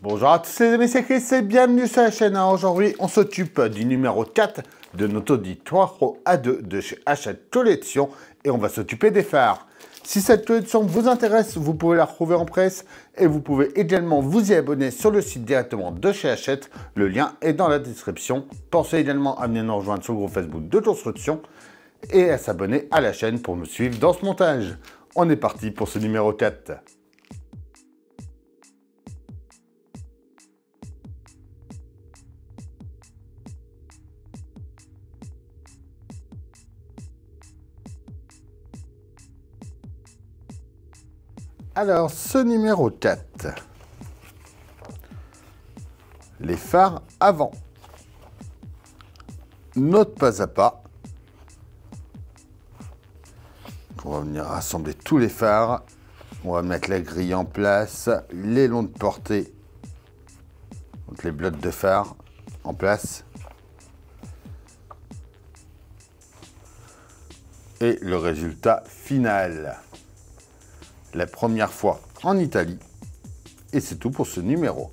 Bonjour à tous les amis, c'est Chris et bienvenue sur la chaîne. Aujourd'hui, on s'occupe du numéro 4 de notre Audi 3 Pro A2 de chez Hachette Collection et on va s'occuper des phares. Si cette collection vous intéresse, vous pouvez la retrouver en presse et vous pouvez également vous y abonner sur le site directement de chez Hachette. Le lien est dans la description. Pensez également à venir nous rejoindre sur le groupe Facebook de construction et à s'abonner à la chaîne pour me suivre dans ce montage. On est parti pour ce numéro 4. Alors, ce numéro 4, les phares avant. Note pas à pas. On va venir rassembler tous les phares. On va mettre la grille en place, les longs de portée, donc les blocs de phare en place. Et le résultat final. La première fois en Italie. Et c'est tout pour ce numéro.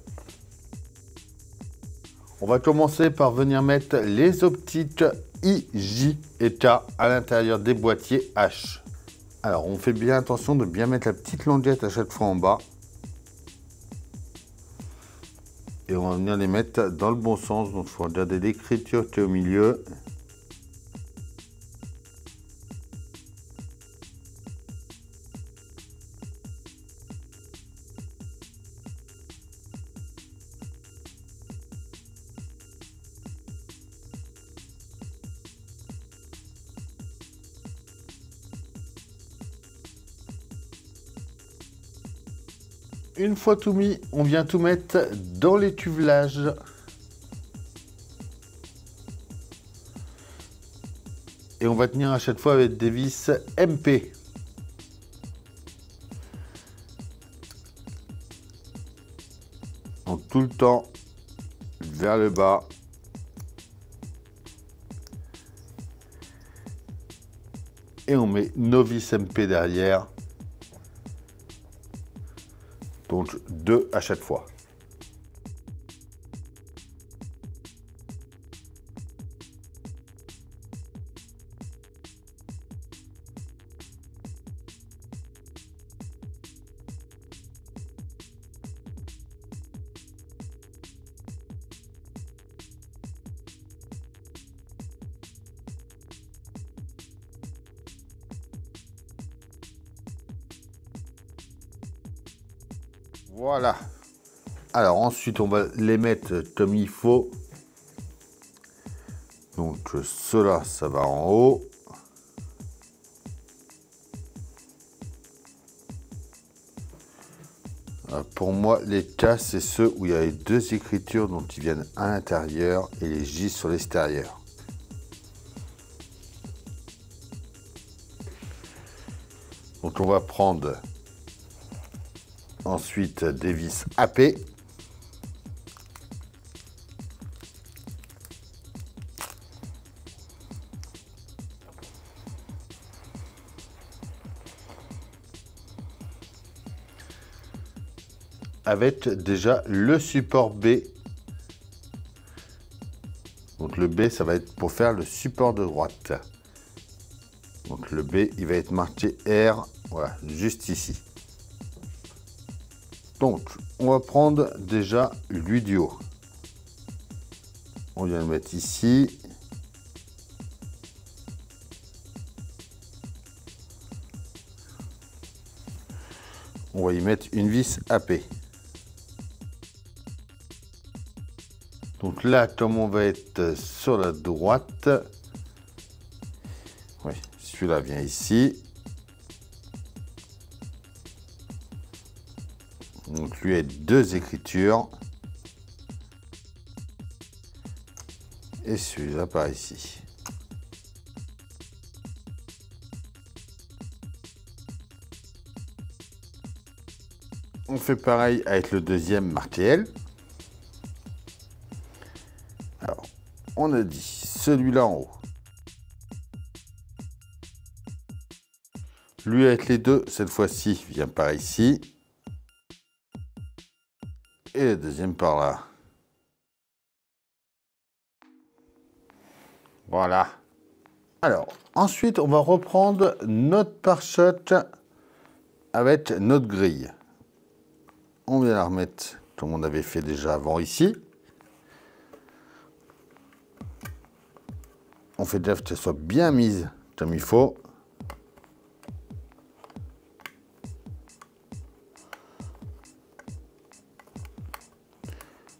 On va commencer par venir mettre les optiques IJ et K à l'intérieur des boîtiers H. Alors on fait bien attention de bien mettre la petite longette à chaque fois en bas. Et on va venir les mettre dans le bon sens. Donc il faut regarder l'écriture qui est au milieu. Une fois tout mis, on vient tout mettre dans les cuvelages. Et on va tenir à chaque fois avec des vis MP. Donc tout le temps vers le bas. Et on met nos vis MP derrière. Donc 2 à chaque fois. Voilà. Alors ensuite, on va les mettre comme il faut. Donc cela, ça va en haut. Pour moi, les K, c'est ceux où il y a les deux écritures dont ils viennent à l'intérieur et les J sur l'extérieur. Donc on va prendre ensuite des vis AP. Avec déjà le support B. Donc le B, ça va être pour faire le support de droite. Donc le B, il va être marqué R, voilà, juste ici. Donc, on va prendre déjà lui du haut. On vient le mettre ici. On va y mettre une vis AP. Donc là, comme on va être sur la droite, oui, celui-là vient ici. Donc lui a deux écritures. Et celui-là par ici. On fait pareil avec le deuxième marqué L. Alors, on a dit celui-là en haut. Lui avec les deux, cette fois-ci, vient par ici. Et le deuxième par là. Voilà. Alors, ensuite, on va reprendre notre pare-choc avec notre grille. On vient la remettre comme on avait fait déjà avant ici. On fait gaffe qu'elle soit bien mise comme il faut.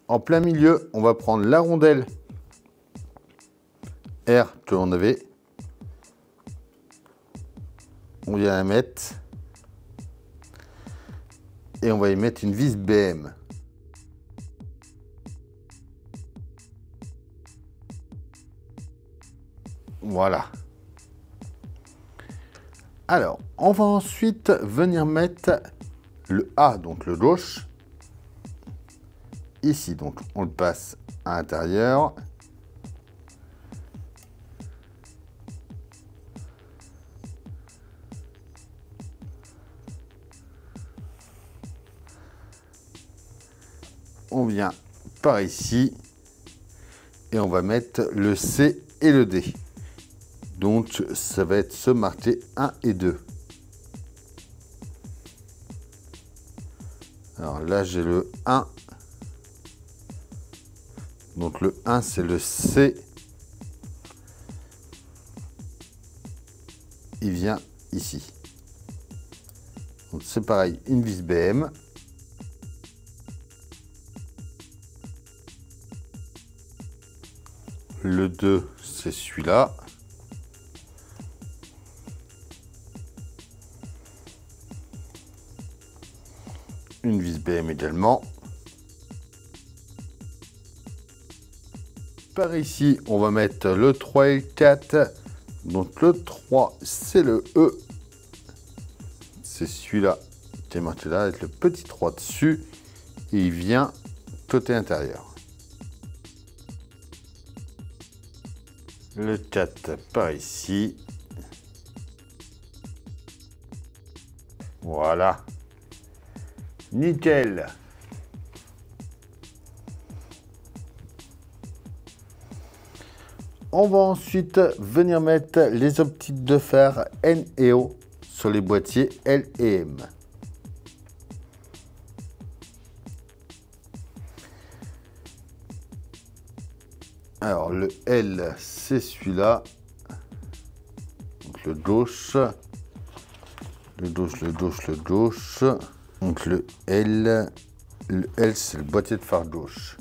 En plein milieu, on va prendre la rondelle R que l'on avait. On vient la mettre. Et on va y mettre une vis BM. Voilà. Alors, on va ensuite venir mettre le A, donc le gauche. Ici, donc, on le passe à l'intérieur. On vient par ici. Et on va mettre le C et le D. Donc, ça va être ce marqué 1 et 2. Alors là, j'ai le 1. Donc, le 1, c'est le C. Il vient ici. Donc, c'est pareil, une vis BM. Le 2, c'est celui-là. Une vis BM également. Par ici, on va mettre le 3 et le 4. Donc le 3, c'est le E. C'est celui-là qui est marqué là avec le petit 3 dessus. Et il vient côté intérieur. Le 4 par ici. Voilà. Nickel. On va ensuite venir mettre les optiques de fer N et O sur les boîtiers L et M. Alors le L, c'est celui-là. Donc le gauche. Le gauche, le gauche, le gauche. Donc le L, c'est le boîtier de phare gauche.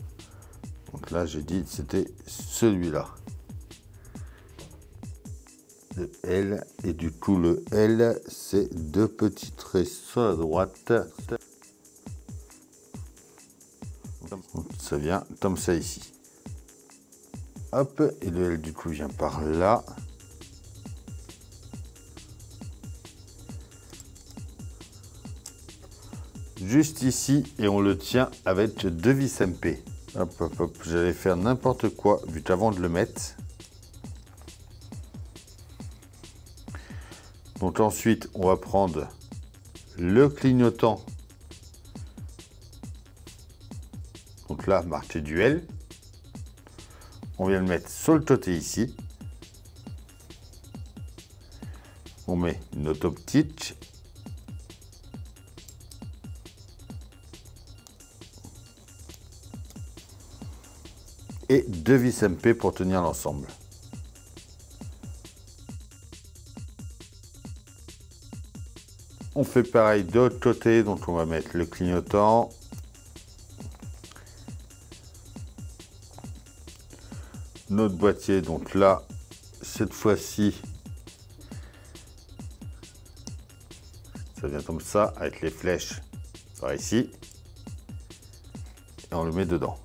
Donc là, j'ai dit que c'était celui-là. Le L, et du coup le L, c'est deux petits traits sur la droite. Donc, ça vient comme ça ici. Hop, et le L du coup vient par là. Juste ici, et on le tient avec deux vis MP. Hop, hop, hop, j'allais faire n'importe quoi, vu qu'avant de le mettre. Donc ensuite, on va prendre le clignotant. Donc là, marqué du L. On vient le mettre sur le côté ici. On met notre optique. Et deux vis MP pour tenir l'ensemble. On fait pareil de l'autre côté, donc on va mettre le clignotant. Notre boîtier, donc là, cette fois-ci, ça vient comme ça, avec les flèches par ici. Et on le met dedans.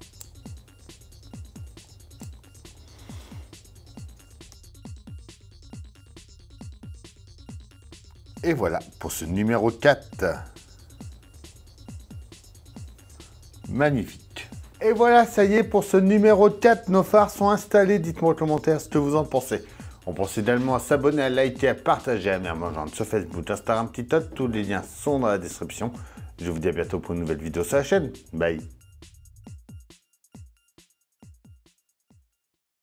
Et voilà pour ce numéro 4. Magnifique. Et voilà, ça y est, pour ce numéro 4, nos phares sont installés. Dites-moi en commentaire ce que vous en pensez. On pense également à s'abonner, à liker, à partager, à me rejoindre sur Facebook, Instagram, TikTok. Tous les liens sont dans la description. Je vous dis à bientôt pour une nouvelle vidéo sur la chaîne. Bye.